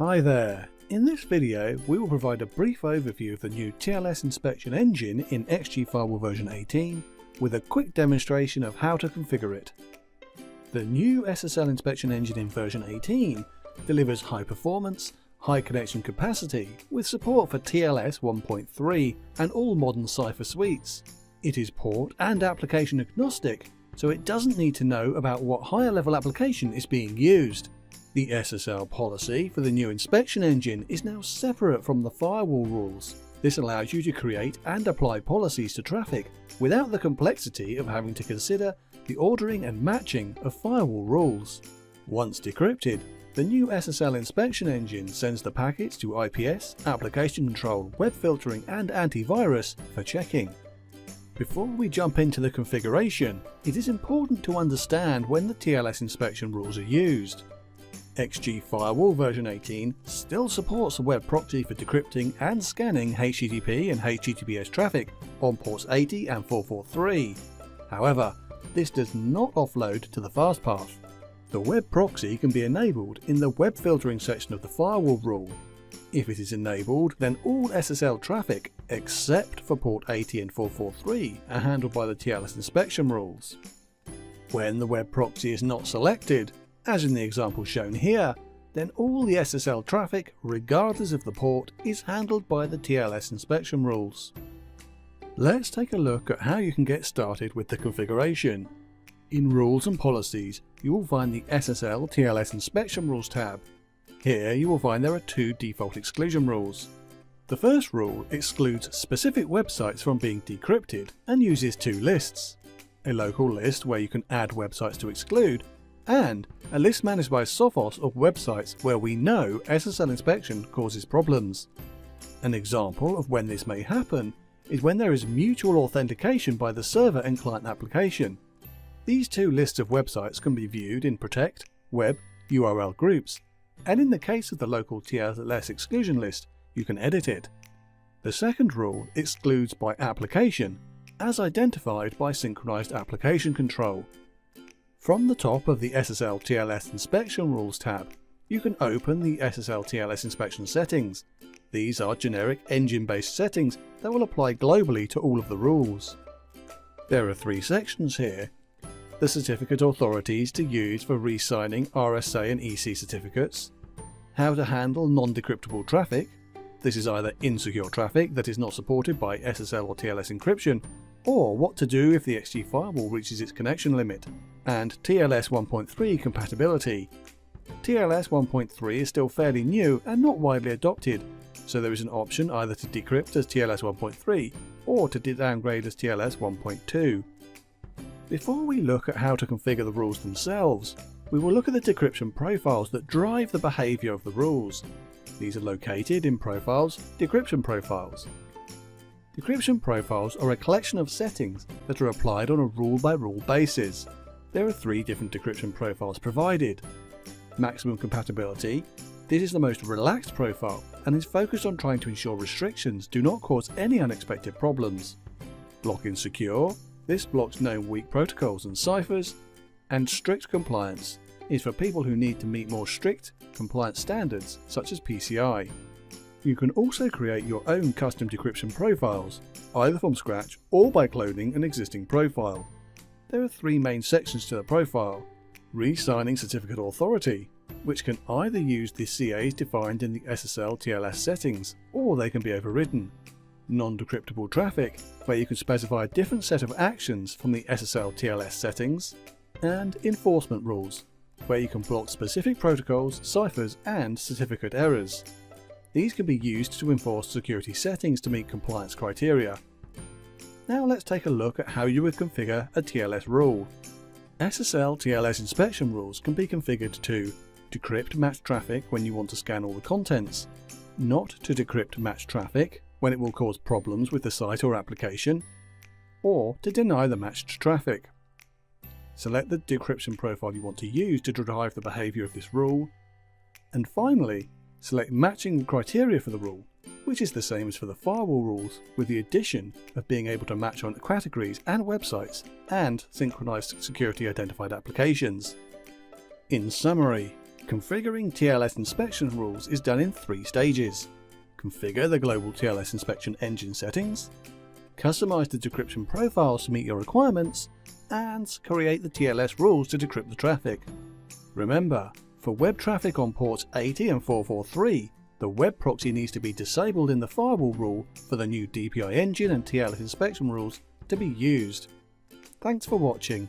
Hi there! In this video we will provide a brief overview of the new TLS Inspection engine in XG Firewall version 18 with a quick demonstration of how to configure it. The new SSL Inspection engine in version 18 delivers high performance, high connection capacity with support for TLS 1.3 and all modern Cipher suites. It is port and application agnostic, so it doesn't need to know about what higher level application is being used. The SSL policy for the new inspection engine is now separate from the firewall rules. This allows you to create and apply policies to traffic without the complexity of having to consider the ordering and matching of firewall rules. Once decrypted, the new SSL inspection engine sends the packets to IPS, application control, web filtering and antivirus for checking. Before we jump into the configuration, it is important to understand when the TLS inspection rules are used. XG Firewall version 18 still supports a web proxy for decrypting and scanning HTTP and HTTPS traffic on ports 80 and 443. However, this does not offload to the fast path. The web proxy can be enabled in the web filtering section of the firewall rule. If it is enabled, then all SSL traffic except for port 80 and 443 are handled by the TLS inspection rules. When the web proxy is not selected, as in the example shown here, then all the SSL traffic, regardless of the port, is handled by the TLS inspection rules. Let's take a look at how you can get started with the configuration. In Rules and Policies, you will find the SSL TLS Inspection Rules tab. Here you will find there are two default exclusion rules. The first rule excludes specific websites from being decrypted and uses two lists: a local list where you can add websites to exclude, and a list managed by Sophos of websites where we know SSL inspection causes problems. An example of when this may happen is when there is mutual authentication by the server and client application. These two lists of websites can be viewed in Protect, Web, URL groups, and in the case of the local TLS exclusion list, you can edit it. The second rule excludes by application, as identified by synchronized application control. From the top of the SSL TLS Inspection Rules tab, you can open the SSL TLS Inspection settings. These are generic engine-based settings that will apply globally to all of the rules. There are three sections here: the certificate authorities to use for re-signing RSA and EC certificates, how to handle non-decryptable traffic, this is either insecure traffic that is not supported by SSL or TLS encryption, or what to do if the XG Firewall reaches its connection limit, and TLS 1.3 compatibility. TLS 1.3 is still fairly new and not widely adopted, so there is an option either to decrypt as TLS 1.3 or to downgrade as TLS 1.2. Before we look at how to configure the rules themselves, we will look at the decryption profiles that drive the behaviour of the rules. These are located in Profiles, Decryption Profiles. Decryption profiles are a collection of settings that are applied on a rule-by-rule basis. There are three different decryption profiles provided. Maximum compatibility. This is the most relaxed profile and is focused on trying to ensure restrictions do not cause any unexpected problems. Block-in secure. This blocks known weak protocols and ciphers. And strict compliance is for people who need to meet more strict compliance standards such as PCI. You can also create your own custom decryption profiles, either from scratch or by cloning an existing profile. There are three main sections to the profile: re-signing certificate authority, which can either use the CAs defined in the SSL TLS settings, or they can be overridden; non-decryptable traffic, where you can specify a different set of actions from the SSL TLS settings; and enforcement rules, where you can block specific protocols, ciphers and certificate errors. These can be used to enforce security settings to meet compliance criteria. Now let's take a look at how you would configure a TLS rule. SSL TLS inspection rules can be configured to decrypt matched traffic when you want to scan all the contents, not to decrypt matched traffic when it will cause problems with the site or application, or to deny the matched traffic. Select the decryption profile you want to use to drive the behaviour of this rule, and finally, select matching criteria for the rule, which is the same as for the firewall rules, with the addition of being able to match on categories and websites and synchronized security identified applications. In summary, Configuring TLS Inspection Rules is done in 3 stages. Configure the global TLS Inspection Engine settings, customize the decryption profiles to meet your requirements, and create the TLS rules to decrypt the traffic. Remember, for web traffic on ports 80 and 443, the web proxy needs to be disabled in the firewall rule for the new DPI engine and TLS inspection rules to be used. Thanks for watching.